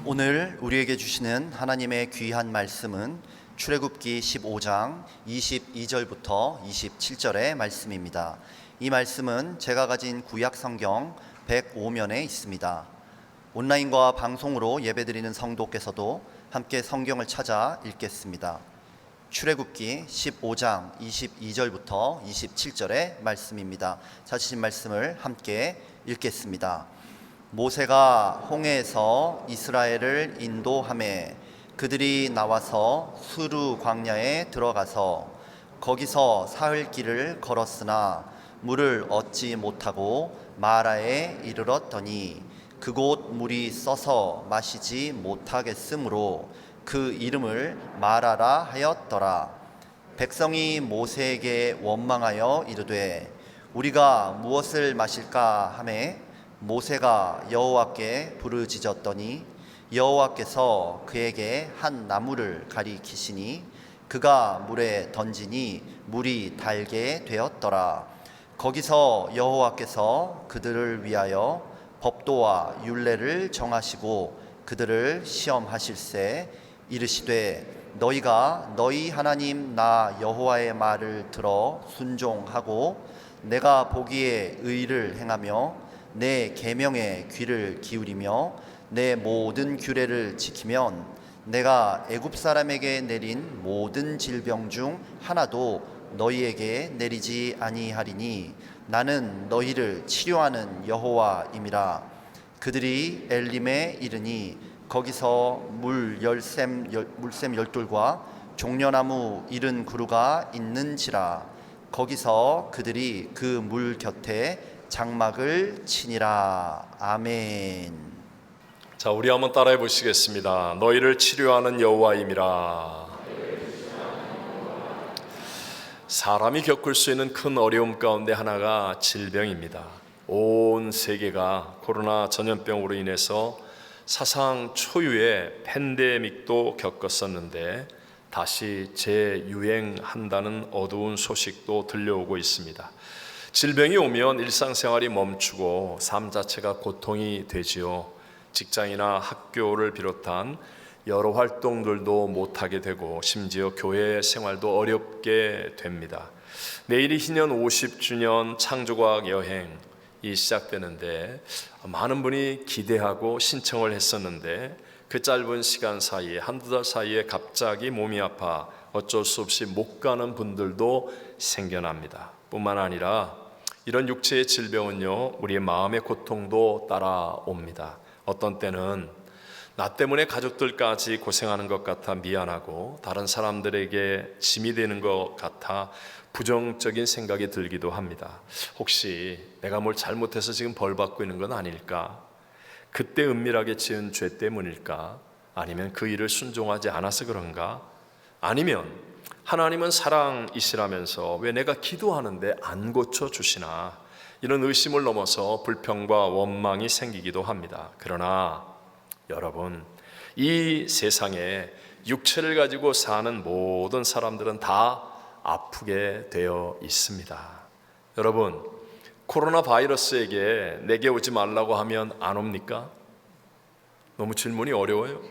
오늘 우리에게 주시는 하나님의 귀한 말씀은 출애굽기 15장 22절부터 27절의 말씀입니다. 이 말씀은 제가 가진 구약 성경 105면에 있습니다. 온라인과 방송으로 예배드리는 성도께서도 함께 성경을 찾아 읽겠습니다. 출애굽기 15장 22절부터 27절의 말씀입니다. 찾으신 말씀을 함께 읽겠습니다. 모세가 홍해에서 이스라엘을 인도하매 그들이 나와서 수르 광야에 들어가서 거기서 사흘 길을 걸었으나 물을 얻지 못하고 마라에 이르렀더니 그곳 물이 써서 마시지 못하겠으므로 그 이름을 마라라 하였더라. 백성이 모세에게 원망하여 이르되 우리가 무엇을 마실까 하매 모세가 여호와께 부르짖었더니 여호와께서 그에게 한 나무를 가리키시니 그가 물에 던지니 물이 달게 되었더라. 거기서 여호와께서 그들을 위하여 법도와 율례를 정하시고 그들을 시험하실세 이르시되 너희가 너희 하나님 나 여호와의 말을 들어 순종하고 내가 보기에 의를 행하며 내 계명에 귀를 기울이며 내 모든 규례를 지키면 내가 애굽 사람에게 내린 모든 질병 중 하나도 너희에게 내리지 아니하리니 나는 너희를 치료하는 여호와임이라. 그들이 엘림에 이르니 거기서 물샘 12돌과 종려나무 70그루가 있는지라. 거기서 그들이 그 물 곁에 장막을 치니라. 아멘. 자, 우리 한번 따라해 보시겠습니다. 너희를 치료하는 여호와임이라. 사람이 겪을 수 있는 큰 어려움 가운데 하나가 질병입니다. 온 세계가 코로나 전염병으로 인해서 사상 초유의 팬데믹도 겪었었는데 다시 재유행한다는 어두운 소식도 들려오고 있습니다. 질병이 오면 일상생활이 멈추고 삶 자체가 고통이 되지요. 직장이나 학교를 비롯한 여러 활동들도 못하게 되고 심지어 교회 생활도 어렵게 됩니다. 내일이 희년 50주년 창조과학 여행이 시작되는데 많은 분이 기대하고 신청을 했었는데 그 짧은 시간 사이에 한두 달 사이에 갑자기 몸이 아파 어쩔 수 없이 못 가는 분들도 생겨납니다. 뿐만 아니라 이런 육체의 질병은요, 우리의 마음의 고통도 따라옵니다. 어떤 때는 나 때문에 가족들까지 고생하는 것 같아 미안하고 다른 사람들에게 짐이 되는 것 같아 부정적인 생각이 들기도 합니다. 혹시 내가 뭘 잘못해서 지금 벌 받고 있는 건 아닐까? 그때 은밀하게 지은 죄 때문일까? 아니면 그 일을 순종하지 않아서 그런가? 아니면 하나님은 사랑이시라면서 왜 내가 기도하는데 안 고쳐주시나? 이런 의심을 넘어서 불평과 원망이 생기기도 합니다. 그러나 여러분, 이 세상에 육체를 가지고 사는 모든 사람들은 다 아프게 되어 있습니다. 여러분, 코로나 바이러스에게 내게 오지 말라고 하면 안 옵니까? 너무 질문이 어려워요.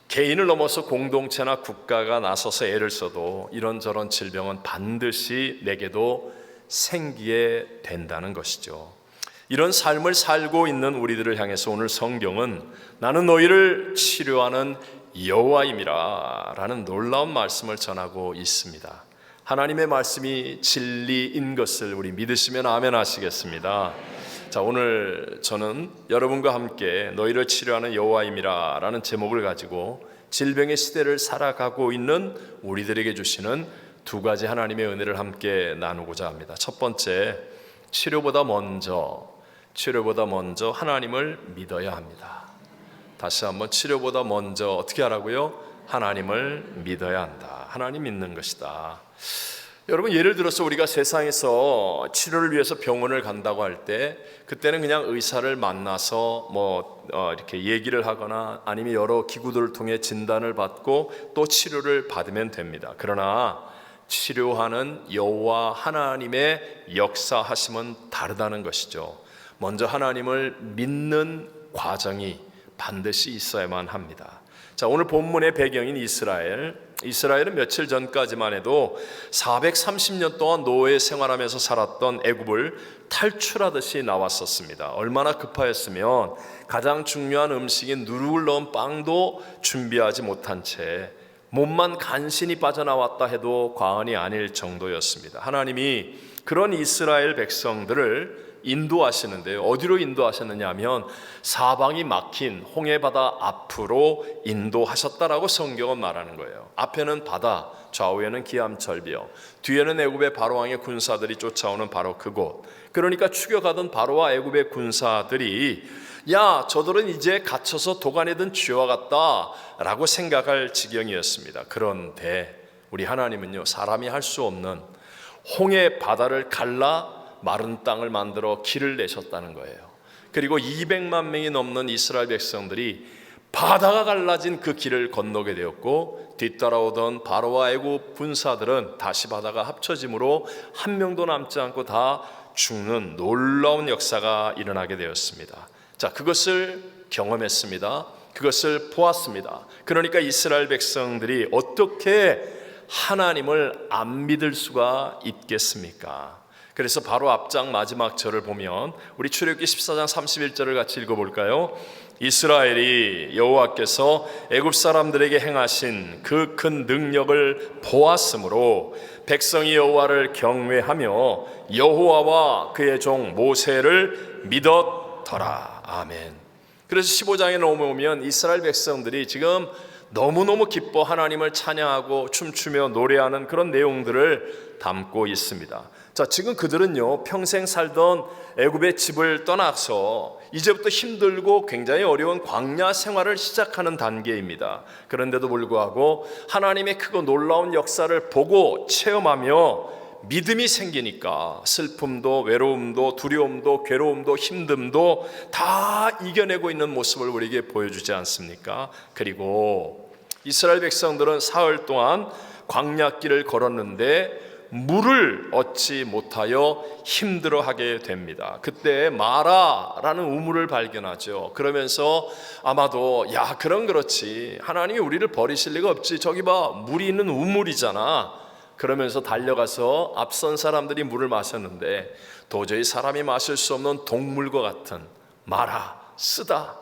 개인을 넘어서 공동체나 국가가 나서서 애를 써도 이런저런 질병은 반드시 내게도 생기게 된다는 것이죠. 이런 삶을 살고 있는 우리들을 향해서 오늘 성경은 나는 너희를 치료하는 여호와임이라 라는 놀라운 말씀을 전하고 있습니다. 하나님의 말씀이 진리인 것을 우리 믿으시면 아멘 하시겠습니다. 자, 오늘 저는 여러분과 함께 너희를 치료하는 여호와임이라 라는 제목을 가지고 질병의 시대를 살아가고 있는 우리들에게 주시는 두 가지 하나님의 은혜를 함께 나누고자 합니다. 첫 번째, 치료보다 먼저 하나님을 믿어야 합니다. 다시 한번, 치료보다 먼저 어떻게 하라고요? 하나님을 믿어야 한다. 하나님 믿는 것이다. 여러분, 예를 들어서 우리가 세상에서 치료를 위해서 병원을 간다고 할 때 그때는 그냥 의사를 만나서 이렇게 얘기를 하거나 아니면 여러 기구들을 통해 진단을 받고 또 치료를 받으면 됩니다. 그러나 치료하는 여호와 하나님의 역사하심은 다르다는 것이죠. 먼저 하나님을 믿는 과정이 반드시 있어야만 합니다. 자, 오늘 본문의 배경인 이스라엘은 며칠 전까지만 해도 430년 동안 노예 생활하면서 살았던 애굽을 탈출하듯이 나왔었습니다. 얼마나 급하였으면 가장 중요한 음식인 누룩을 넣은 빵도 준비하지 못한 채 몸만 간신히 빠져나왔다 해도 과언이 아닐 정도였습니다. 하나님이 그런 이스라엘 백성들을 인도하시는데요. 어디로 인도하셨느냐 하면 사방이 막힌 홍해바다 앞으로 인도하셨다라고 성경은 말하는 거예요. 앞에는 바다, 좌우에는 기암절벽, 뒤에는 애굽의 바로왕의 군사들이 쫓아오는 바로 그곳. 그러니까 추격하던 바로와 애굽의 군사들이 야, 저들은 이제 갇혀서 도가니든 쥐와 같다 라고 생각할 지경이었습니다. 그런데 우리 하나님은요, 사람이 할 수 없는 홍해 바다를 갈라 마른 땅을 만들어 길을 내셨다는 거예요. 그리고 200만 명이 넘는 이스라엘 백성들이 바다가 갈라진 그 길을 건너게 되었고, 뒤따라오던 바로와 애굽 군사들은 다시 바다가 합쳐짐으로 한 명도 남지 않고 다 죽는 놀라운 역사가 일어나게 되었습니다. 자, 그것을 경험했습니다. 그것을 보았습니다. 그러니까 이스라엘 백성들이 어떻게 하나님을 안 믿을 수가 있겠습니까? 그래서 바로 앞장 마지막 절을 보면 우리 출애굽기 14장 31절을 같이 읽어볼까요? 이스라엘이 여호와께서 애굽 사람들에게 행하신 그 큰 능력을 보았으므로 백성이 여호와를 경외하며 여호와와 그의 종 모세를 믿었더라. 아멘. 그래서 15장에 넘어오면 이스라엘 백성들이 지금 너무너무 기뻐 하나님을 찬양하고 춤추며 노래하는 그런 내용들을 담고 있습니다. 자, 지금 그들은요, 평생 살던 애굽의 집을 떠나서 이제부터 힘들고 굉장히 어려운 광야 생활을 시작하는 단계입니다. 그런데도 불구하고 하나님의 크고 놀라운 역사를 보고 체험하며 믿음이 생기니까 슬픔도 외로움도 두려움도 괴로움도 힘듦도 다 이겨내고 있는 모습을 우리에게 보여주지 않습니까? 그리고 이스라엘 백성들은 사흘 동안 광야길을 걸었는데 물을 얻지 못하여 힘들어하게 됩니다. 그때 마라라는 우물을 발견하죠. 그러면서 아마도 야, 그렇지, 하나님이 우리를 버리실 리가 없지, 저기 봐, 물이 있는 우물이잖아. 그러면서 달려가서 앞선 사람들이 물을 마셨는데 도저히 사람이 마실 수 없는 동물과 같은 마라 쓰다.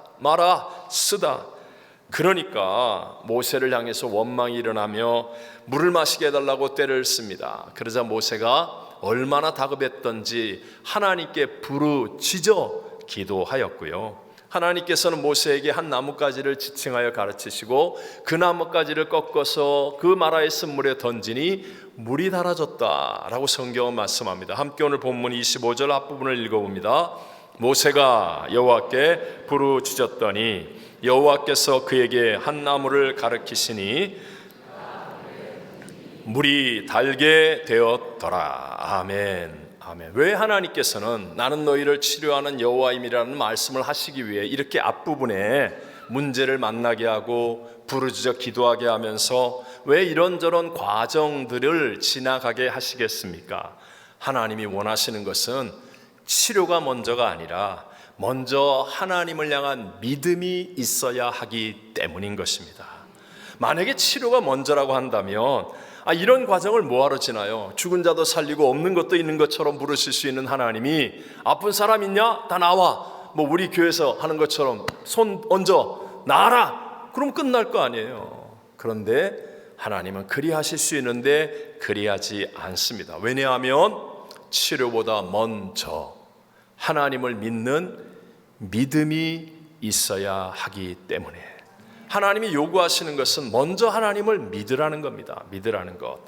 그러니까 모세를 향해서 원망이 일어나며 물을 마시게 해달라고 떼를 씁니다. 그러자 모세가 얼마나 다급했던지 하나님께 부르짖어 기도하였고요. 하나님께서는 모세에게 한 나뭇가지를 지칭하여 가르치시고 그 나뭇가지를 꺾어서 그 마라의 쓴물에 던지니 물이 달아졌다라고 성경은 말씀합니다. 함께 오늘 본문 25절 앞부분을 읽어봅니다. 모세가 여호와께 부르짖었더니 여호와께서 그에게 한 나무를 가르치시니 물이 달게 되었더라. 아멘. 아멘. 왜 하나님께서는 나는 너희를 치료하는 여호와임이라는 말씀을 하시기 위해 이렇게 앞부분에 문제를 만나게 하고 부르짖어 기도하게 하면서 왜 이런저런 과정들을 지나가게 하시겠습니까? 하나님이 원하시는 것은 치료가 먼저가 아니라 먼저 하나님을 향한 믿음이 있어야 하기 때문인 것입니다. 만약에 치료가 먼저라고 한다면 이런 과정을 뭐하러 지나요? 죽은 자도 살리고 없는 것도 있는 것처럼 부르실 수 있는 하나님이 아픈 사람 있냐? 다 나와. 뭐 우리 교회에서 하는 것처럼 손 얹어 나아라. 그럼 끝날 거 아니에요. 그런데 하나님은 그리하실 수 있는데 그리하지 않습니다. 왜냐하면 치료보다 먼저 하나님을 믿는 믿음이 있어야 하기 때문에 하나님이 요구하시는 것은 먼저 하나님을 믿으라는 겁니다. 믿으라는 것.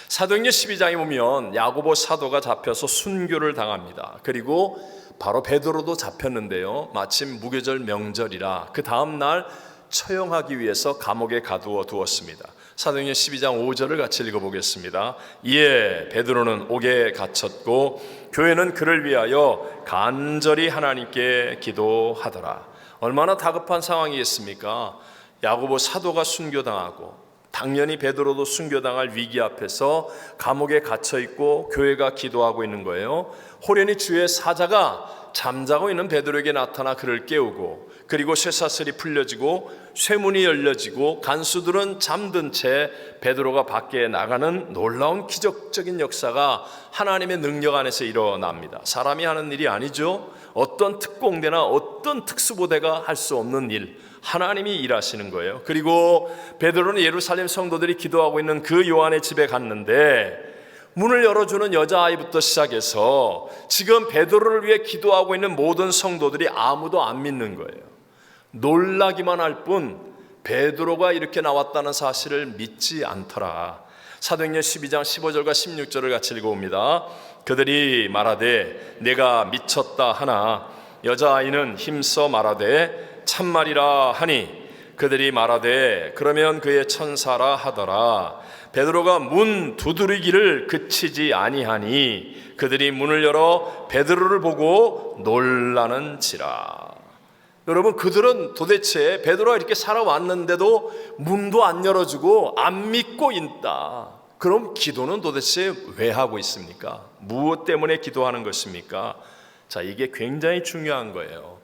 사도행전 12장에 보면 야고보 사도가 잡혀서 순교를 당합니다. 그리고 바로 베드로도 잡혔는데요, 마침 무교절 명절이라 그 다음 날 처형하기 위해서 감옥에 가두어 두었습니다. 사도행전 12장 5절을 같이 읽어보겠습니다. 이에 베드로는 옥에 갇혔고 교회는 그를 위하여 간절히 하나님께 기도하더라. 얼마나 다급한 상황이겠습니까? 야고보 사도가 순교당하고 당연히 베드로도 순교당할 위기 앞에서 감옥에 갇혀있고 교회가 기도하고 있는 거예요. 호련히 주의 사자가 잠자고 있는 베드로에게 나타나 그를 깨우고 그리고 쇠사슬이 풀려지고 쇠문이 열려지고 간수들은 잠든 채 베드로가 밖에 나가는 놀라운 기적적인 역사가 하나님의 능력 안에서 일어납니다. 사람이 하는 일이 아니죠. 어떤 특공대나 어떤 특수부대가 할 수 없는 일, 하나님이 일하시는 거예요. 그리고 베드로는 예루살렘 성도들이 기도하고 있는 그 요한의 집에 갔는데 문을 열어주는 여자아이부터 시작해서 지금 베드로를 위해 기도하고 있는 모든 성도들이 아무도 안 믿는 거예요. 놀라기만 할 뿐 베드로가 이렇게 나왔다는 사실을 믿지 않더라. 사도행전 12장 15절과 16절을 같이 읽어봅니다. 그들이 말하되 내가 미쳤다 하나 여자아이는 힘써 말하되 참말이라 하니 그들이 말하되 그러면 그의 천사라 하더라. 베드로가 문 두드리기를 그치지 아니하니 그들이 문을 열어 베드로를 보고 놀라는지라. 여러분, 그들은 도대체 베드로가 이렇게 살아왔는데도 문도 안 열어주고 안 믿고 있다. 그럼 기도는 도대체 왜 하고 있습니까? 무엇 때문에 기도하는 것입니까? 자, 이게 굉장히 중요한 거예요.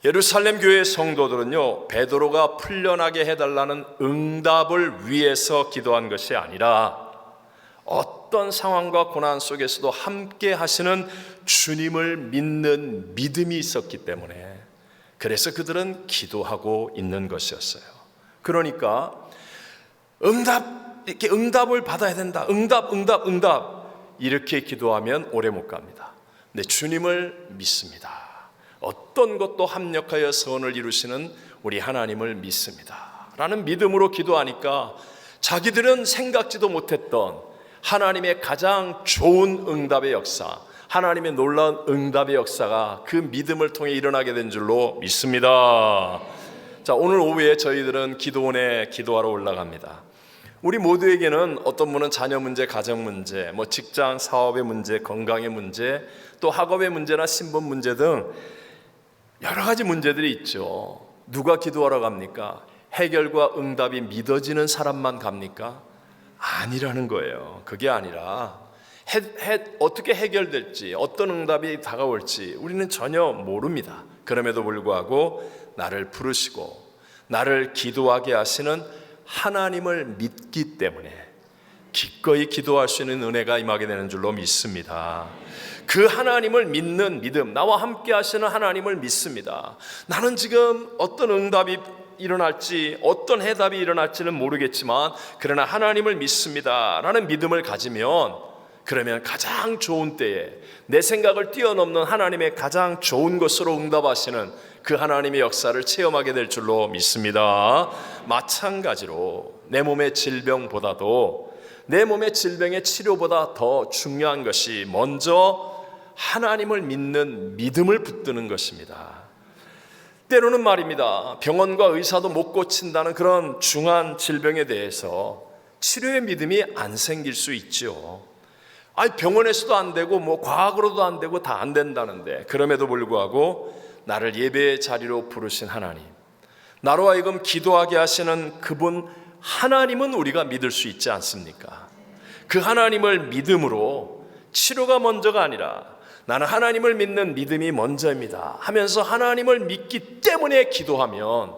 예루살렘 교회 성도들은요, 베드로가 풀려나게 해달라는 응답을 위해서 기도한 것이 아니라 어떤 상황과 고난 속에서도 함께 하시는 주님을 믿는 믿음이 있었기 때문에, 그래서 그들은 기도하고 있는 것이었어요. 그러니까 이렇게 응답을 받아야 된다. 응답 이렇게 기도하면 오래 못 갑니다. 근데 주님을 믿습니다. 어떤 것도 합력하여 선을 이루시는 우리 하나님을 믿습니다 라는 믿음으로 기도하니까 자기들은 생각지도 못했던 하나님의 가장 좋은 응답의 역사, 하나님의 놀라운 응답의 역사가 그 믿음을 통해 일어나게 된 줄로 믿습니다. 자, 오늘 오후에 저희들은 기도원에 기도하러 올라갑니다. 우리 모두에게는 어떤 분은 자녀 문제, 가정 문제, 직장, 사업의 문제, 건강의 문제, 또 학업의 문제나 신분 문제 등 여러 가지 문제들이 있죠. 누가 기도하러 갑니까? 해결과 응답이 믿어지는 사람만 갑니까? 아니라는 거예요. 그게 아니라 어떻게 해결될지, 어떤 응답이 다가올지 우리는 전혀 모릅니다. 그럼에도 불구하고 나를 부르시고 나를 기도하게 하시는 하나님을 믿기 때문에 기꺼이 기도할 수 있는 은혜가 임하게 되는 줄로 믿습니다. 그 하나님을 믿는 믿음, 나와 함께 하시는 하나님을 믿습니다. 나는 지금 어떤 응답이 일어날지, 어떤 해답이 일어날지는 모르겠지만 그러나 하나님을 믿습니다 라는 믿음을 가지면, 그러면 가장 좋은 때에 내 생각을 뛰어넘는 하나님의 가장 좋은 것으로 응답하시는 그 하나님의 역사를 체험하게 될 줄로 믿습니다. 마찬가지로 내 몸의 질병보다도, 내 몸의 질병의 치료보다 더 중요한 것이 먼저 하나님을 믿는 믿음을 붙드는 것입니다. 때로는 말입니다, 병원과 의사도 못 고친다는 그런 중한 질병에 대해서 치료의 믿음이 안 생길 수 있죠. 병원에서도 안 되고 과학으로도 안 되고 다 안 된다는데, 그럼에도 불구하고 나를 예배의 자리로 부르신 하나님, 나로 하여금 기도하게 하시는 그분 하나님은 우리가 믿을 수 있지 않습니까? 그 하나님을 믿음으로, 치료가 먼저가 아니라 나는 하나님을 믿는 믿음이 먼저입니다 하면서 하나님을 믿기 때문에 기도하면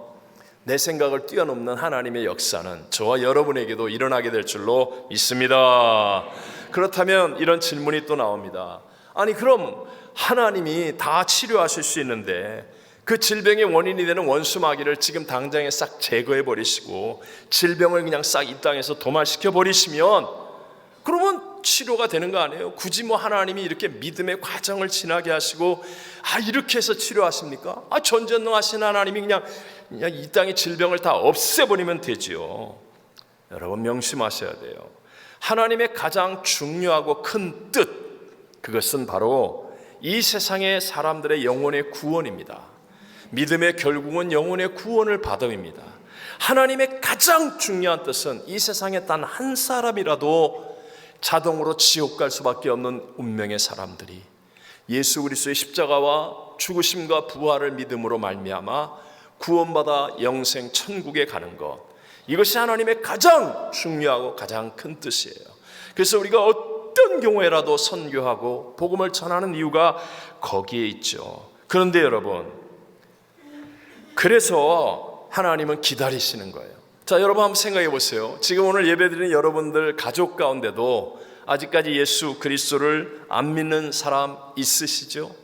내 생각을 뛰어넘는 하나님의 역사는 저와 여러분에게도 일어나게 될 줄로 믿습니다. 그렇다면 이런 질문이 또 나옵니다. 아니, 그럼 하나님이 다 치료하실 수 있는데 그 질병의 원인이 되는 원수 마귀를 지금 당장에 싹 제거해 버리시고 질병을 그냥 싹 이 땅에서 도말시켜 버리시면 그러면 치료가 되는 거 아니에요? 굳이 하나님이 이렇게 믿음의 과정을 지나게 하시고 이렇게 해서 치료하십니까? 전전능하신 하나님이 그냥 이 땅의 질병을 다 없애버리면 되지요. 여러분, 명심하셔야 돼요. 하나님의 가장 중요하고 큰 뜻, 그것은 바로 이 세상의 사람들의 영혼의 구원입니다. 믿음의 결국은 영혼의 구원을 받음입니다. 하나님의 가장 중요한 뜻은 이 세상에 단 한 사람이라도 자동으로 지옥 갈 수밖에 없는 운명의 사람들이 예수 그리스도의 십자가와 죽으심과 부활을 믿음으로 말미암아 구원받아 영생 천국에 가는 것, 이것이 하나님의 가장 중요하고 가장 큰 뜻이에요. 그래서 우리가 어떤 경우에라도 선교하고 복음을 전하는 이유가 거기에 있죠. 그런데 여러분, 그래서 하나님은 기다리시는 거예요. 자, 여러분 한번 생각해 보세요. 지금 오늘 예배드리는 여러분들 가족 가운데도 아직까지 예수 그리스도를 안 믿는 사람 있으시죠?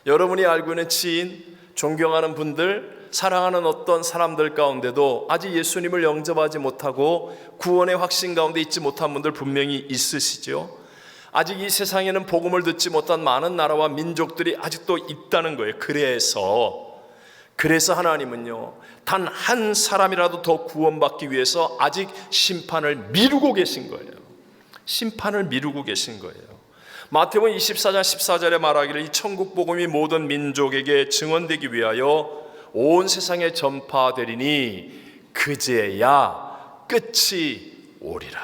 여러분이 알고 있는 지인, 존경하는 분들, 사랑하는 어떤 사람들 가운데도 아직 예수님을 영접하지 못하고 구원의 확신 가운데 있지 못한 분들 분명히 있으시죠? 아직 이 세상에는 복음을 듣지 못한 많은 나라와 민족들이 아직도 있다는 거예요. 그래서 하나님은요, 단 한 사람이라도 더 구원받기 위해서 아직 심판을 미루고 계신 거예요. 심판을 미루고 계신 거예요. 마태복음 24장 14절에 말하기를 이 천국 복음이 모든 민족에게 증언되기 위하여 온 세상에 전파되리니 그제야 끝이 오리라.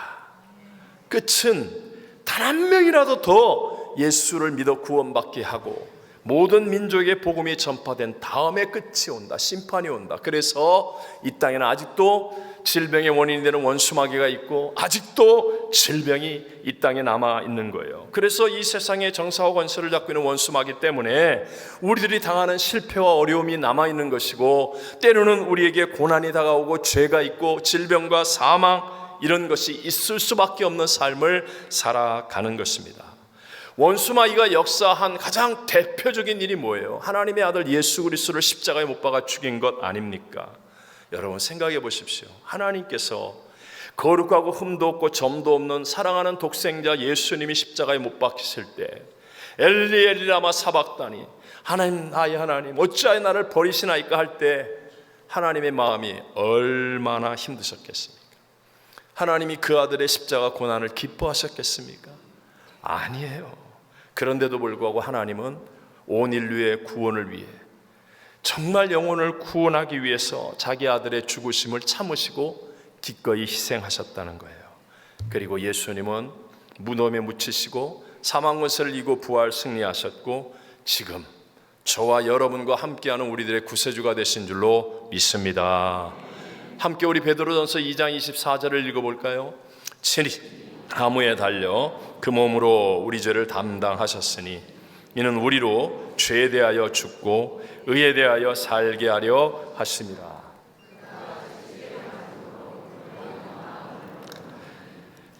끝은 단 한 명이라도 더 예수를 믿어 구원받게 하고 모든 민족의 복음이 전파된 다음에 끝이 온다. 심판이 온다. 그래서 이 땅에는 아직도 질병의 원인이 되는 원수마귀가 있고 아직도 질병이 이 땅에 남아 있는 거예요. 그래서 이 세상에 정사와 권세를 잡고 있는 원수마귀 때문에 우리들이 당하는 실패와 어려움이 남아 있는 것이고, 때로는 우리에게 고난이 다가오고 죄가 있고 질병과 사망 이런 것이 있을 수밖에 없는 삶을 살아가는 것입니다. 원수마귀가 역사한 가장 대표적인 일이 뭐예요? 하나님의 아들 예수 그리스도를 십자가에 못 박아 죽인 것 아닙니까? 여러분 생각해 보십시오. 하나님께서 거룩하고 흠도 없고 점도 없는 사랑하는 독생자 예수님이 십자가에 못 박히실 때 엘리 엘리 라마 사박다니, 하나님 나의 하나님 어찌하여 나를 버리시나이까 할 때 하나님의 마음이 얼마나 힘드셨겠습니까? 하나님이 그 아들의 십자가 고난을 기뻐하셨겠습니까? 아니에요. 그런데도 불구하고 하나님은 온 인류의 구원을 위해, 정말 영혼을 구원하기 위해서 자기 아들의 죽으심을 참으시고 기꺼이 희생하셨다는 거예요. 그리고 예수님은 무덤에 묻히시고 사망 권세를 이기고 부활 승리하셨고 지금 저와 여러분과 함께하는 우리들의 구세주가 되신 줄로 믿습니다. 함께 우리 베드로전서 2장 24절을 읽어볼까요? 친히 나무에 달려 그 몸으로 우리 죄를 담당하셨으니 이는 우리로 죄에 대하여 죽고 의에 대하여 살게 하려 하심이라.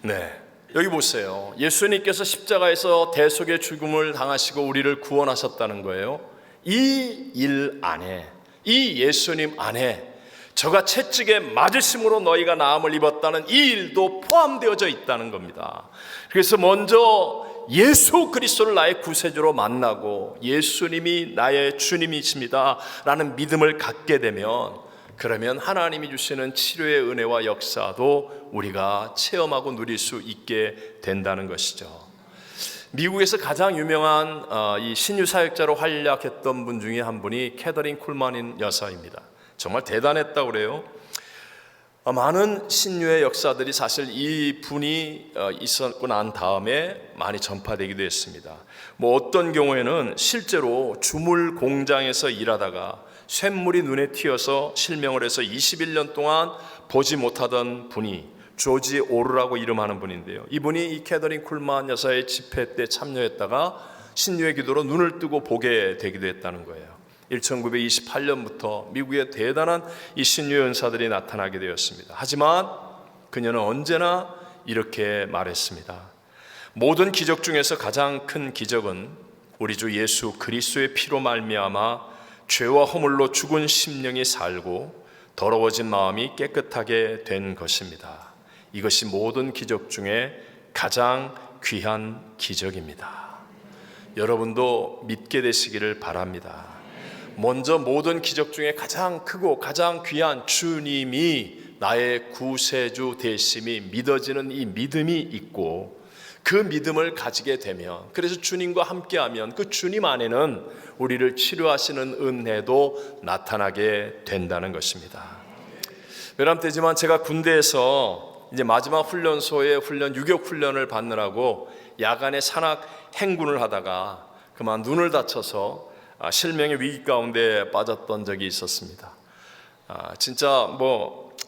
네, 여기 보세요. 예수님께서 십자가에서 대속의 죽음을 당하시고 우리를 구원하셨다는 거예요. 이 일 안에, 이 예수님 안에 저가 채찍에 맞으심으로 너희가 나음을 입었다는 이 일도 포함되어져 있다는 겁니다. 그래서 먼저 예수 그리스도를 나의 구세주로 만나고 예수님이 나의 주님이십니다 라는 믿음을 갖게 되면, 그러면 하나님이 주시는 치료의 은혜와 역사도 우리가 체험하고 누릴 수 있게 된다는 것이죠. 미국에서 가장 유명한 이 신유 사역자로 활약했던 분 중에 한 분이 캐더린 쿨만인 여사입니다. 정말 대단했다고 그래요. 많은 신유의 역사들이 사실 이 분이 있었고 난 다음에 많이 전파되기도 했습니다. 어떤 경우에는 실제로 주물 공장에서 일하다가 쇳물이 눈에 튀어서 실명을 해서 21년 동안 보지 못하던 분이 조지 오르라고 이름하는 분인데요. 이분이 이 캐더린 쿨만 여사의 집회 때 참여했다가 신유의 기도로 눈을 뜨고 보게 되기도 했다는 거예요. 1928년부터 미국의 대단한 이 신유 연사들이 나타나게 되었습니다. 하지만 그녀는 언제나 이렇게 말했습니다. 모든 기적 중에서 가장 큰 기적은 우리 주 예수 그리스도의 피로 말미암아 죄와 허물로 죽은 심령이 살고 더러워진 마음이 깨끗하게 된 것입니다. 이것이 모든 기적 중에 가장 귀한 기적입니다. 여러분도 믿게 되시기를 바랍니다. 먼저 모든 기적 중에 가장 크고 가장 귀한 주님이 나의 구세주 되심이 믿어지는 이 믿음이 있고, 그 믿음을 가지게 되면, 그래서 주님과 함께하면 그 주님 안에는 우리를 치료하시는 은혜도 나타나게 된다는 것입니다. 외람되지만 제가 군대에서 이제 마지막 훈련소에 유격 훈련을 받느라고 야간에 산악 행군을 하다가 그만 눈을 다쳐서 실명의 위기 가운데 빠졌던 적이 있었습니다. 진짜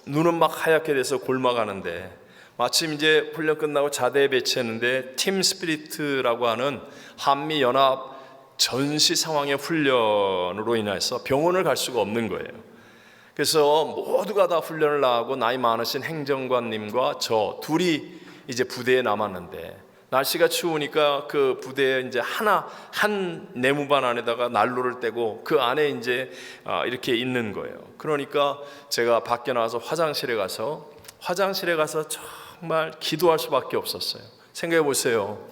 눈은 막 하얗게 돼서 골마가는데, 마침 이제 훈련 끝나고 자대에 배치했는데 팀 스피리트라고 하는 한미 연합 전시 상황의 훈련으로 인해서 병원을 갈 수가 없는 거예요. 그래서 모두가 다 훈련을 나가고 나이 많으신 행정관님과 저 둘이 이제 부대에 남았는데, 날씨가 추우니까 그 부대에 이제 한 네모반 안에다가 난로를 떼고 그 안에 이제 이렇게 있는 거예요. 그러니까 제가 밖에 나와서 화장실에 가서 정말 기도할 수밖에 없었어요. 생각해 보세요.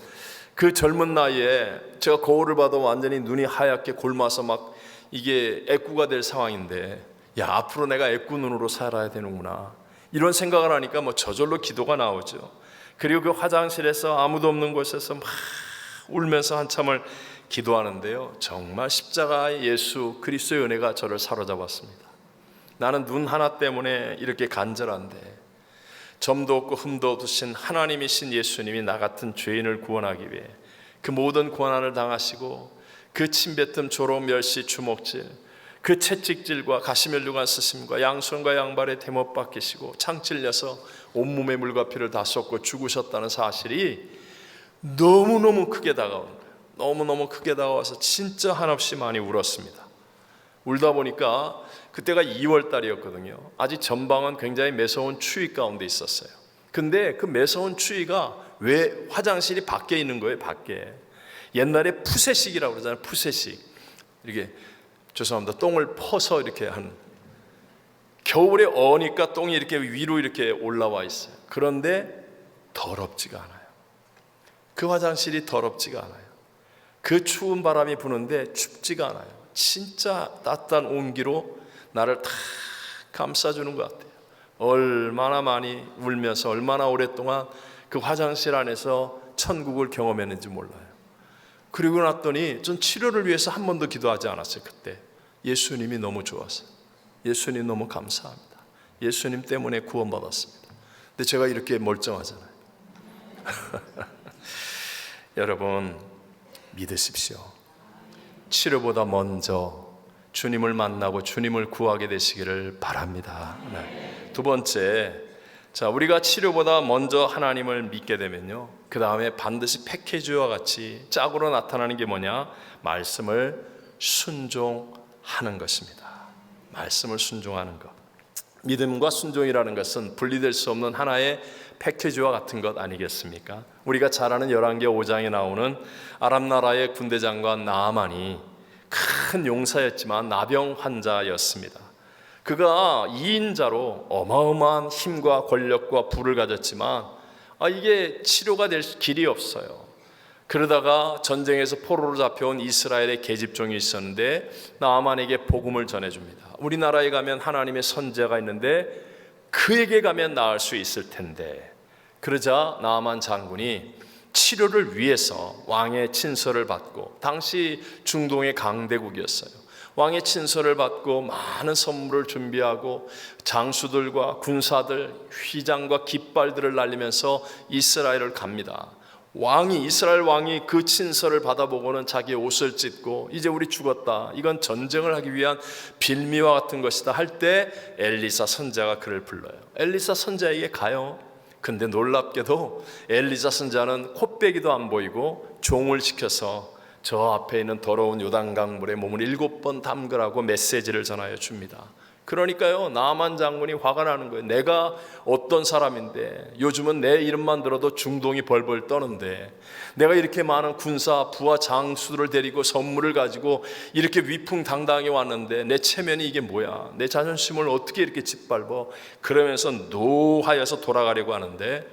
그 젊은 나이에 제가 거울을 봐도 완전히 눈이 하얗게 골마서 막 이게 애꾸가 될 상황인데, 야, 앞으로 내가 애꾸 눈으로 살아야 되는구나, 이런 생각을 하니까 뭐 저절로 기도가 나오죠. 그리고 그 화장실에서 아무도 없는 곳에서 막 울면서 한참을 기도하는데요, 정말 십자가의 예수 그리스도의 은혜가 저를 사로잡았습니다. 나는 눈 하나 때문에 이렇게 간절한데 점도 없고 흠도 없으신 하나님이신 예수님이 나 같은 죄인을 구원하기 위해 그 모든 고난을 당하시고 그 침뱉음, 조롱, 멸시, 주먹질, 그 채찍질과 가시면류관 쓰심과 양손과 양발에 대못 박히시고 창 찔려서 온몸에 물과 피를 다 쏟고 죽으셨다는 사실이 너무너무 크게 다가온 거예요. 너무너무 크게 다가와서 진짜 한없이 많이 울었습니다. 울다 보니까 그때가 2월 달이었거든요. 아직 전방은 굉장히 매서운 추위 가운데 있었어요. 근데 그 매서운 추위가 왜 화장실이 밖에 있는 거예요? 밖에. 옛날에 푸세식이라고 그러잖아요. 푸세식. 이렇게, 죄송합니다, 똥을 퍼서 이렇게 하는, 겨울에 어니까 똥이 이렇게 위로 이렇게 올라와 있어요. 그런데 더럽지가 않아요. 그 화장실이 더럽지가 않아요. 그 추운 바람이 부는데 춥지가 않아요. 진짜 따뜻한 온기로 나를 다 감싸주는 것 같아요. 얼마나 많이 울면서 얼마나 오랫동안 그 화장실 안에서 천국을 경험했는지 몰라요. 그리고 났더니 전 치료를 위해서 한 번도 기도하지 않았어요. 그때 예수님이 너무 좋았어요. 예수님 너무 감사합니다. 예수님 때문에 구원받았습니다. 근데 제가 이렇게 멀쩡하잖아요. 여러분, 믿으십시오. 치료보다 먼저 주님을 만나고 주님을 구하게 되시기를 바랍니다. 네. 두 번째, 자, 우리가 치료보다 먼저 하나님을 믿게 되면요, 그 다음에 반드시 패키지와 같이 짝으로 나타나는 게 뭐냐? 말씀을 순종하는 것입니다. 말씀을 순종하는 것. 믿음과 순종이라는 것은 분리될 수 없는 하나의 패키지와 같은 것 아니겠습니까? 우리가 잘 아는 열왕기 5장에 나오는 아람 나라의 군대 장관 나아만이 큰 용사였지만 나병 환자였습니다. 그가 2인자로 어마어마한 힘과 권력과 부를 가졌지만 이게 치료가 될 길이 없어요. 그러다가 전쟁에서 포로로 잡혀온 이스라엘의 계집종이 있었는데 나아만에게 복음을 전해줍니다. 우리나라에 가면 하나님의 선지자가 있는데 그에게 가면 나을 수 있을 텐데, 그러자 나아만 장군이 치료를 위해서 왕의 친서를 받고, 당시 중동의 강대국이었어요. 왕의 친서를 받고 많은 선물을 준비하고 장수들과 군사들, 휘장과 깃발들을 날리면서 이스라엘을 갑니다. 이스라엘 왕이 그 친서를 받아보고는 자기 옷을 찢고 이제 우리 죽었다, 이건 전쟁을 하기 위한 빌미와 같은 것이다 할 때 엘리사 선지자가 그를 불러요. 엘리사 선지자에게 가요. 근데 놀랍게도 엘리사 선지자는 콧배기도 안 보이고 종을 시켜서 저 앞에 있는 더러운 요단강 물에 몸을 7번 담그라고 메시지를 전하여 줍니다. 그러니까요, 나아만 장군이 화가 나는 거예요. 내가 어떤 사람인데, 요즘은 내 이름만 들어도 중동이 벌벌 떠는데, 내가 이렇게 많은 군사, 부하, 장수들을 데리고 선물을 가지고 이렇게 위풍당당하게 왔는데 내 체면이 이게 뭐야? 내 자존심을 어떻게 이렇게 짓밟어? 그러면서 노하여서 돌아가려고 하는데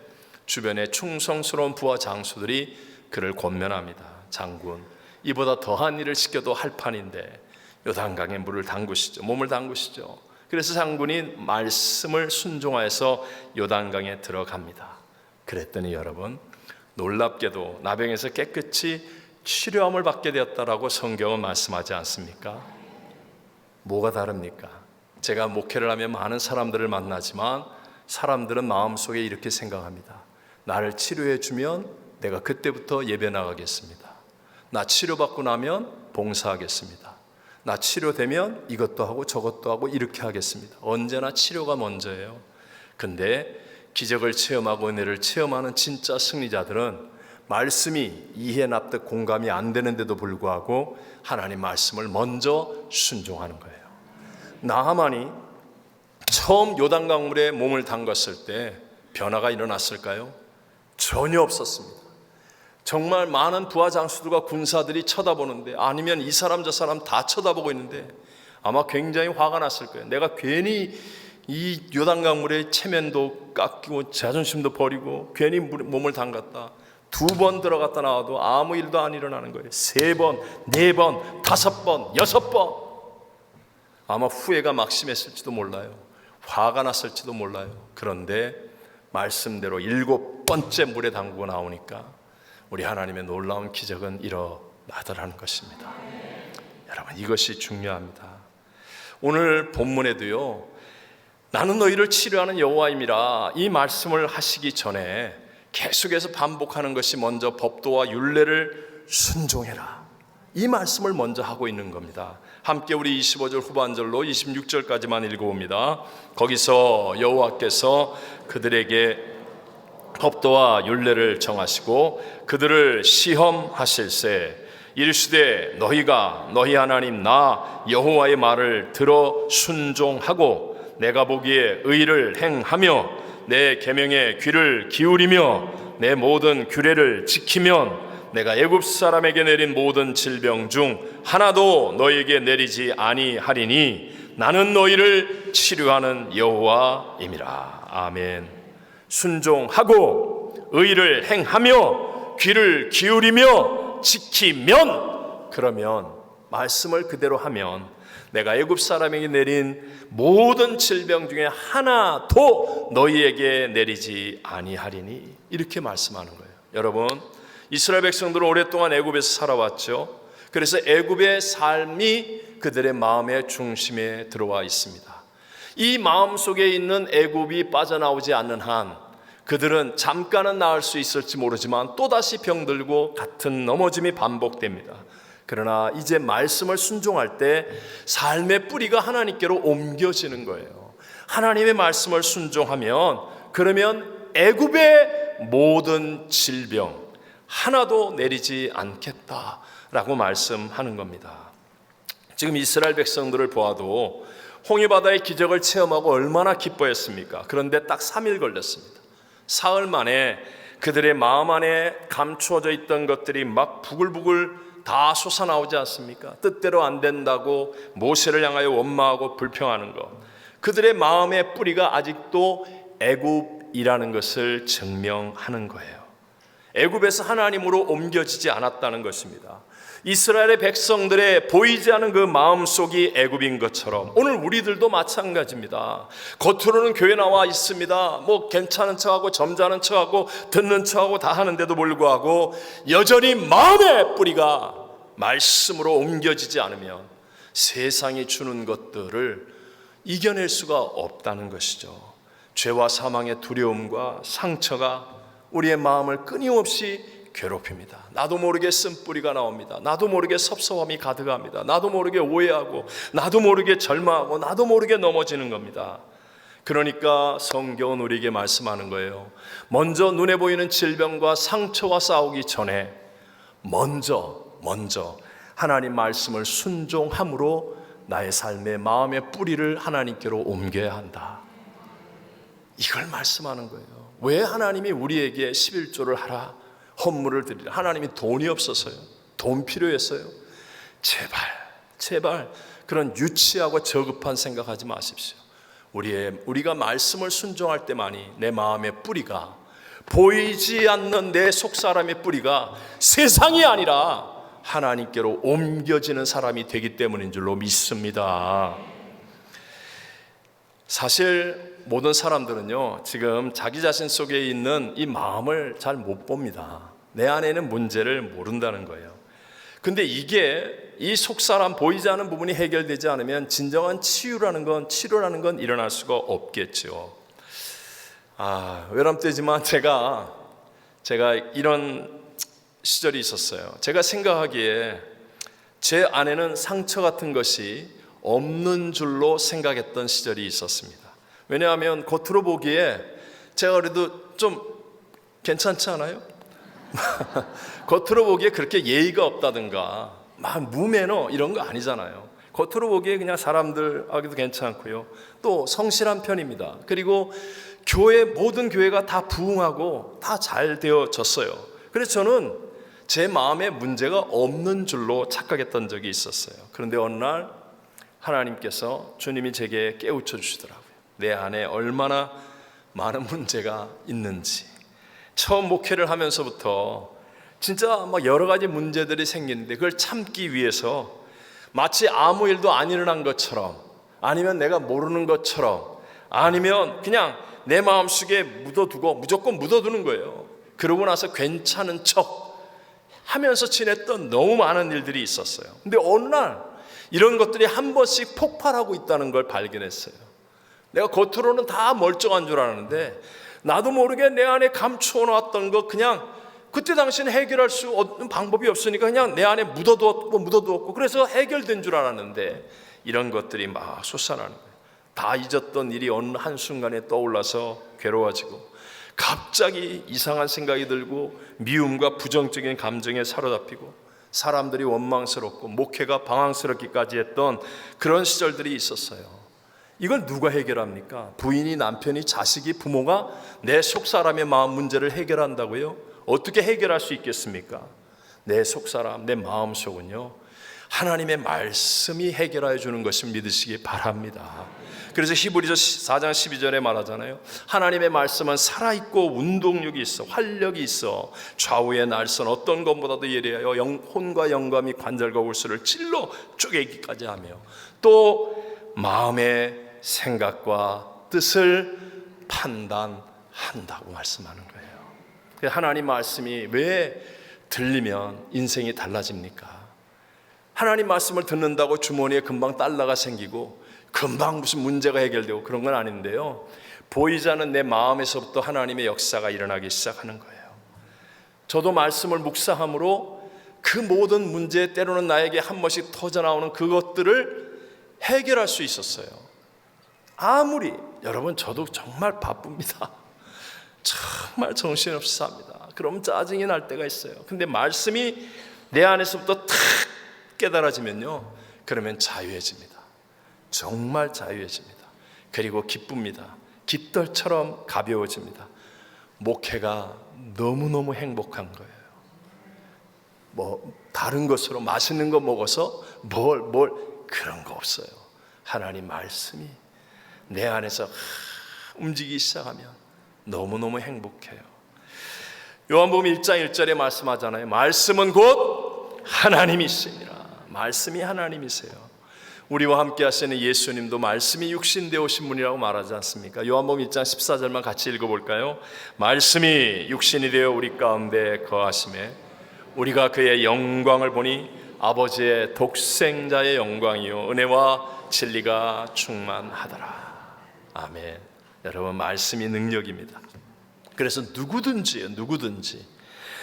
주변에 충성스러운 부하 장수들이 그를 권면합니다. 장군, 이보다 더한 일을 시켜도 할 판인데 요단강에 물을 담그시죠. 몸을 담그시죠. 그래서 장군이 말씀을 순종하여서 요단강에 들어갑니다. 그랬더니 여러분, 놀랍게도 나병에서 깨끗이 치료함을 받게 되었다라고 성경은 말씀하지 않습니까? 뭐가 다릅니까? 제가 목회를 하면 많은 사람들을 만나지만 사람들은 마음속에 이렇게 생각합니다. 나를 치료해 주면 내가 그때부터 예배 나가겠습니다. 나 치료받고 나면 봉사하겠습니다. 나 치료되면 이것도 하고 저것도 하고 이렇게 하겠습니다. 언제나 치료가 먼저예요. 근데 기적을 체험하고 은혜를 체험하는 진짜 승리자들은 말씀이 이해, 납득, 공감이 안 되는데도 불구하고 하나님 말씀을 먼저 순종하는 거예요. 나하만이 처음 요단강물에 몸을 담갔을 때 변화가 일어났을까요? 전혀 없었습니다. 정말 많은 부하 장수들과 군사들이 쳐다보는데, 아니면 이 사람 저 사람 다 쳐다보고 있는데 아마 굉장히 화가 났을 거예요. 내가 괜히 이 요단강물에 체면도 깎이고 자존심도 버리고 괜히 몸을 담갔다. 2번 들어갔다 나와도 아무 일도 안 일어나는 거예요. 3번, 4번, 5번, 6번. 아마 후회가 막심했을지도 몰라요. 화가 났을지도 몰라요. 그런데 말씀대로 7번째 물에 담그고 나오니까 우리 하나님의 놀라운 기적은 일어나더라는 것입니다. 여러분, 이것이 중요합니다. 오늘 본문에도요, 나는 너희를 치료하는 여호와임이라 이 말씀을 하시기 전에 계속해서 반복하는 것이 먼저 법도와 율례를 순종해라, 이 말씀을 먼저 하고 있는 겁니다. 함께 우리 25절 후반절로 26절까지만 읽어봅니다. 거기서 여호와께서 그들에게 법도와 율례를 정하시고 그들을 시험하실세 이르시되 너희가 너희 하나님 나 여호와의 말을 들어 순종하고 내가 보기에 의를 행하며 내 계명에 귀를 기울이며 내 모든 규례를 지키면 내가 애굽 사람에게 내린 모든 질병 중 하나도 너희에게 내리지 아니하리니 나는 너희를 치료하는 여호와임이라. 아멘. 순종하고 의를 행하며 귀를 기울이며 지키면, 그러면 말씀을 그대로 하면 내가 애굽 사람에게 내린 모든 질병 중에 하나도 너희에게 내리지 아니하리니, 이렇게 말씀하는 거예요. 여러분, 이스라엘 백성들은 오랫동안 애굽에서 살아왔죠. 그래서 애굽의 삶이 그들의 마음의 중심에 들어와 있습니다. 이 마음 속에 있는 애굽이 빠져나오지 않는 한 그들은 잠깐은 나을 수 있을지 모르지만 또다시 병들고 같은 넘어짐이 반복됩니다. 그러나 이제 말씀을 순종할 때 삶의 뿌리가 하나님께로 옮겨지는 거예요. 하나님의 말씀을 순종하면, 그러면 애굽의 모든 질병 하나도 내리지 않겠다라고 말씀하는 겁니다. 지금 이스라엘 백성들을 보아도 홍해바다의 기적을 체험하고 얼마나 기뻐했습니까? 그런데 딱 3일 걸렸습니다. 사흘 만에 그들의 마음 안에 감추어져 있던 것들이 막 부글부글 다 솟아나오지 않습니까? 뜻대로 안 된다고 모세를 향하여 원망하고 불평하는 것, 그들의 마음의 뿌리가 아직도 애굽이라는 것을 증명하는 거예요. 애굽에서 하나님으로 옮겨지지 않았다는 것입니다. 이스라엘의 백성들의 보이지 않는 그 마음속이 애굽인 것처럼 오늘 우리들도 마찬가지입니다. 겉으로는 교회 나와 있습니다. 뭐 괜찮은 척하고 점잖은 척하고 듣는 척하고 다 하는데도 불구하고 여전히 마음의 뿌리가 말씀으로 옮겨지지 않으면 세상이 주는 것들을 이겨낼 수가 없다는 것이죠. 죄와 사망의 두려움과 상처가 우리의 마음을 끊임없이 괴롭힙니다. 나도 모르게 쓴뿌리가 나옵니다. 나도 모르게 섭섭함이 가득합니다. 나도 모르게 오해하고 나도 모르게 절망하고 나도 모르게 넘어지는 겁니다. 그러니까 성경은 우리에게 말씀하는 거예요. 먼저 눈에 보이는 질병과 상처와 싸우기 전에 먼저 하나님 말씀을 순종함으로 나의 삶의 마음의 뿌리를 하나님께로 옮겨야 한다. 이걸 말씀하는 거예요. 왜 하나님이 우리에게 11조를 하라, 헌물을 드리라? 하나님이 돈이 없어서요? 돈 필요했어요? 제발 그런 유치하고 저급한 생각하지 마십시오. 우리가 말씀을 순종할 때만이 내 마음의 뿌리가, 보이지 않는 내 속사람의 뿌리가 세상이 아니라 하나님께로 옮겨지는 사람이 되기 때문인 줄로 믿습니다. 사실 모든 사람들은요, 지금 자기 자신 속에 있는 이 마음을 잘 못 봅니다. 내 안에 있는 문제를 모른다는 거예요. 근데 이게 이 속사람, 보이지 않는 부분이 해결되지 않으면 진정한 치료라는 건 일어날 수가 없겠죠. 외람되지만 제가 이런 시절이 있었어요. 제가 생각하기에 제 안에는 상처 같은 것이 없는 줄로 생각했던 시절이 있었습니다. 왜냐하면 겉으로 보기에 제가 그래도 좀 괜찮지 않아요? 겉으로 보기에 그렇게 예의가 없다든가 막 무매너 이런 거 아니잖아요. 겉으로 보기에 그냥 사람들 하기도 괜찮고요. 또 성실한 편입니다. 그리고 모든 교회가 다 부흥하고 다 잘 되어졌어요. 그래서 저는 제 마음에 문제가 없는 줄로 착각했던 적이 있었어요. 그런데 어느 날 하나님께서 주님이 제게 깨우쳐 주시더라고요. 내 안에 얼마나 많은 문제가 있는지. 처음 목회를 하면서부터 진짜 막 여러 가지 문제들이 생기는데 그걸 참기 위해서 마치 아무 일도 안 일어난 것처럼, 아니면 내가 모르는 것처럼, 아니면 그냥 내 마음속에 묻어두고 무조건 묻어두는 거예요. 그러고 나서 괜찮은 척 하면서 지냈던 너무 많은 일들이 있었어요. 근데 어느 날 이런 것들이 한 번씩 폭발하고 있다는 걸 발견했어요. 내가 겉으로는 다 멀쩡한 줄 알았는데 나도 모르게 내 안에 감추어 놨던 거, 그냥 그때 당시는 해결할 수 없는 방법이 없으니까 그냥 내 안에 묻어두었고 그래서 해결된 줄 알았는데 이런 것들이 막 솟아나는 거예요. 다 잊었던 일이 어느 한순간에 떠올라서 괴로워지고, 갑자기 이상한 생각이 들고, 미움과 부정적인 감정에 사로잡히고, 사람들이 원망스럽고 목회가 방황스럽기까지 했던 그런 시절들이 있었어요. 이걸 누가 해결합니까? 부인이, 남편이, 자식이, 부모가 내 속사람의 마음 문제를 해결한다고요? 어떻게 해결할 수 있겠습니까? 내 속사람, 내 마음속은요, 하나님의 말씀이 해결해 주는 것을 믿으시기 바랍니다. 그래서 히브리서 4장 12절에 말하잖아요. 하나님의 말씀은 살아있고 운동력이 있어, 활력이 있어, 좌우의 날선 어떤 것보다도 예리하여 혼과 영감이 관절과 골수를 찔러 쪼개기까지 하며 또 마음의 생각과 뜻을 판단한다고 말씀하는 거예요. 하나님 말씀이 왜 들리면 인생이 달라집니까? 하나님 말씀을 듣는다고 주머니에 금방 달러가 생기고 금방 무슨 문제가 해결되고 그런 건 아닌데요, 보이지 않는 내 마음에서부터 하나님의 역사가 일어나기 시작하는 거예요. 저도 말씀을 묵상함으로 그 모든 문제, 때로는 나에게 한 번씩 터져나오는 그것들을 해결할 수 있었어요. 아무리, 여러분 저도 정말 바쁩니다. 정말 정신없이 삽니다. 그럼 짜증이 날 때가 있어요. 근데 말씀이 내 안에서부터 탁 깨달아지면요, 그러면 자유해집니다. 정말 자유해집니다. 그리고 기쁩니다. 깃털처럼 가벼워집니다. 목회가 너무너무 행복한 거예요. 뭐 다른 것으로 맛있는 거 먹어서 그런 거 없어요. 하나님 말씀이 내 안에서 움직이기 시작하면 너무너무 행복해요. 요한복음 1장 1절에 말씀하잖아요. 말씀은 곧 하나님이시니라. 말씀이 하나님이세요. 우리와 함께 하시는 예수님도 말씀이 육신 되오신 분이라고 말하지 않습니까? 요한복음 1장 14절만 같이 읽어볼까요? 말씀이 육신이 되어 우리 가운데 거하심에 우리가 그의 영광을 보니 아버지의 독생자의 영광이요 은혜와 진리가 충만하더라. 아멘. 여러분, 말씀이 능력입니다. 그래서 누구든지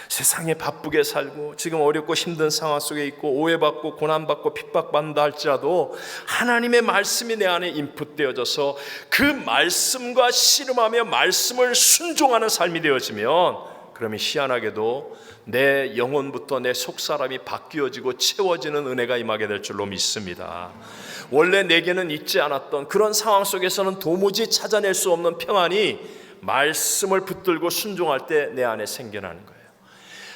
세상에 바쁘게 살고 지금 어렵고 힘든 상황 속에 있고 오해받고 고난받고 핍박받는다 할지라도 하나님의 말씀이 내 안에 인풋되어져서 그 말씀과 씨름하며 말씀을 순종하는 삶이 되어지면, 그러면 희한하게도 내 영혼부터 내 속사람이 바뀌어지고 채워지는 은혜가 임하게 될 줄로 믿습니다. 원래 내게는 있지 않았던 그런 상황 속에서는 도무지 찾아낼 수 없는 평안이 말씀을 붙들고 순종할 때 내 안에 생겨나는 거예요.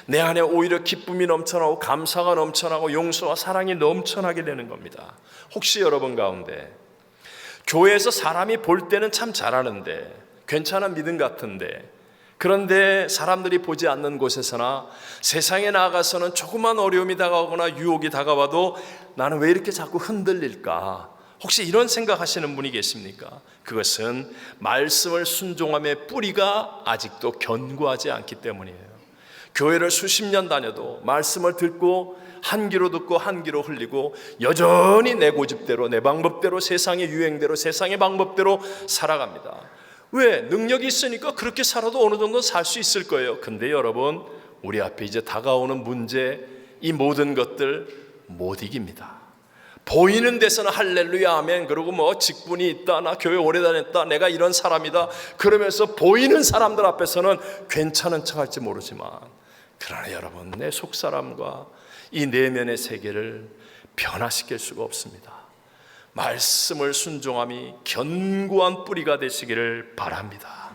내 안에 오히려 기쁨이 넘쳐나고 감사가 넘쳐나고 용서와 사랑이 넘쳐나게 되는 겁니다. 혹시 여러분 가운데 교회에서 사람이 볼 때는 참 잘하는데 괜찮은 믿음 같은데, 그런데 사람들이 보지 않는 곳에서나 세상에 나아가서는 조그만 어려움이 다가오거나 유혹이 다가와도 나는 왜 이렇게 자꾸 흔들릴까? 혹시 이런 생각하시는 분이 계십니까? 그것은 말씀을 순종함의 뿌리가 아직도 견고하지 않기 때문이에요. 교회를 수십 년 다녀도 말씀을 듣고 한 귀로 듣고 한 귀로 흘리고 여전히 내 고집대로 내 방법대로 세상의 유행대로 세상의 방법대로 살아갑니다. 왜? 능력이 있으니까 그렇게 살아도 어느 정도 살 수 있을 거예요. 근데 여러분, 우리 앞에 이제 다가오는 문제, 이 모든 것들 못 이깁니다. 보이는 데서는 할렐루야 아멘, 그리고 뭐 직분이 있다, 나 교회 오래 다녔다, 내가 이런 사람이다, 그러면서 보이는 사람들 앞에서는 괜찮은 척 할지 모르지만, 그러나 여러분, 내 속사람과 이 내면의 세계를 변화시킬 수가 없습니다. 말씀을 순종함이 견고한 뿌리가 되시기를 바랍니다.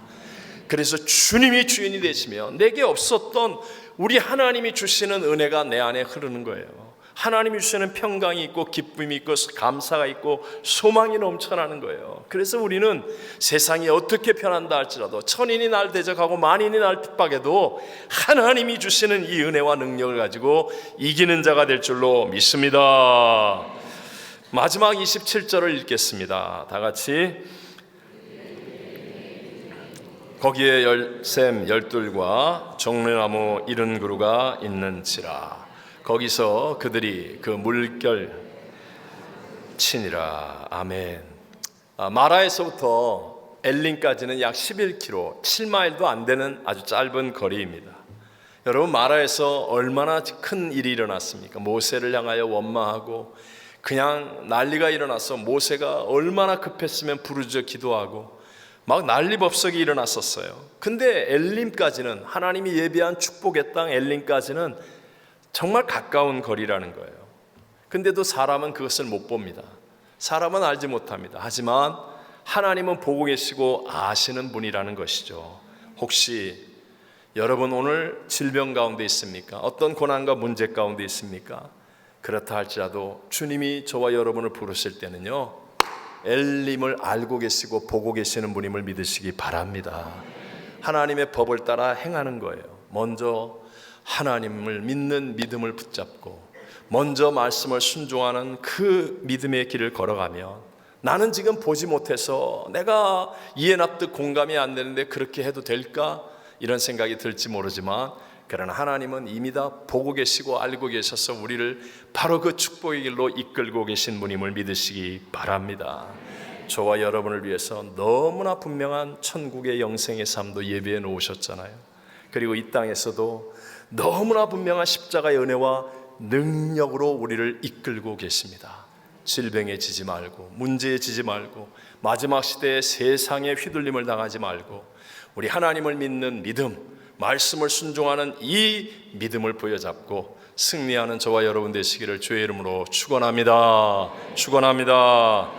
그래서 주님이 주인이 되시면 내게 없었던 우리 하나님이 주시는 은혜가 내 안에 흐르는 거예요. 하나님이 주시는 평강이 있고 기쁨이 있고 감사가 있고 소망이 넘쳐나는 거예요. 그래서 우리는 세상이 어떻게 변한다 할지라도 천인이 날 대적하고 만인이 날 핍박해도 하나님이 주시는 이 은혜와 능력을 가지고 이기는 자가 될 줄로 믿습니다. 마지막 27절을 읽겠습니다. 다 같이. 거기에 열샘 열둘과 종려나무 70그루가 있는지라. 거기서 그들이 그 물결 치니라. 아멘. 마라에서부터 엘린까지는 약 11km, 7마일도 안 되는 아주 짧은 거리입니다. 여러분, 마라에서 얼마나 큰 일이 일어났습니까? 모세를 향하여 원망하고 그냥 난리가 일어나서 모세가 얼마나 급했으면 부르짖어 기도하고 막 난리법석이 일어났었어요. 근데 엘림까지는, 하나님이 예비한 축복의 땅 엘림까지는 정말 가까운 거리라는 거예요. 근데도 사람은 그것을 못 봅니다. 사람은 알지 못합니다. 하지만 하나님은 보고 계시고 아시는 분이라는 것이죠. 혹시 여러분 오늘 질병 가운데 있습니까? 어떤 고난과 문제 가운데 있습니까? 그렇다 할지라도 주님이 저와 여러분을 부르실 때는요, 엘림을 알고 계시고 보고 계시는 분임을 믿으시기 바랍니다. 하나님의 법을 따라 행하는 거예요. 먼저 하나님을 믿는 믿음을 붙잡고 먼저 말씀을 순종하는 그 믿음의 길을 걸어가면, 나는 지금 보지 못해서 내가 이해 납득 공감이 안 되는데 그렇게 해도 될까? 이런 생각이 들지 모르지만, 그러나 하나님은 이미 다 보고 계시고 알고 계셔서 우리를 바로 그 축복의 길로 이끌고 계신 분임을 믿으시기 바랍니다. 저와 여러분을 위해서 너무나 분명한 천국의 영생의 삶도 예비해 놓으셨잖아요. 그리고 이 땅에서도 너무나 분명한 십자가의 은혜와 능력으로 우리를 이끌고 계십니다. 질병에 지지 말고, 문제에 지지 말고, 마지막 시대에 세상에 휘둘림을 당하지 말고, 우리 하나님을 믿는 믿음, 말씀을 순종하는 이 믿음을 부여잡고 승리하는 저와 여러분 되시기를 주의 이름으로 축원합니다. 축원합니다.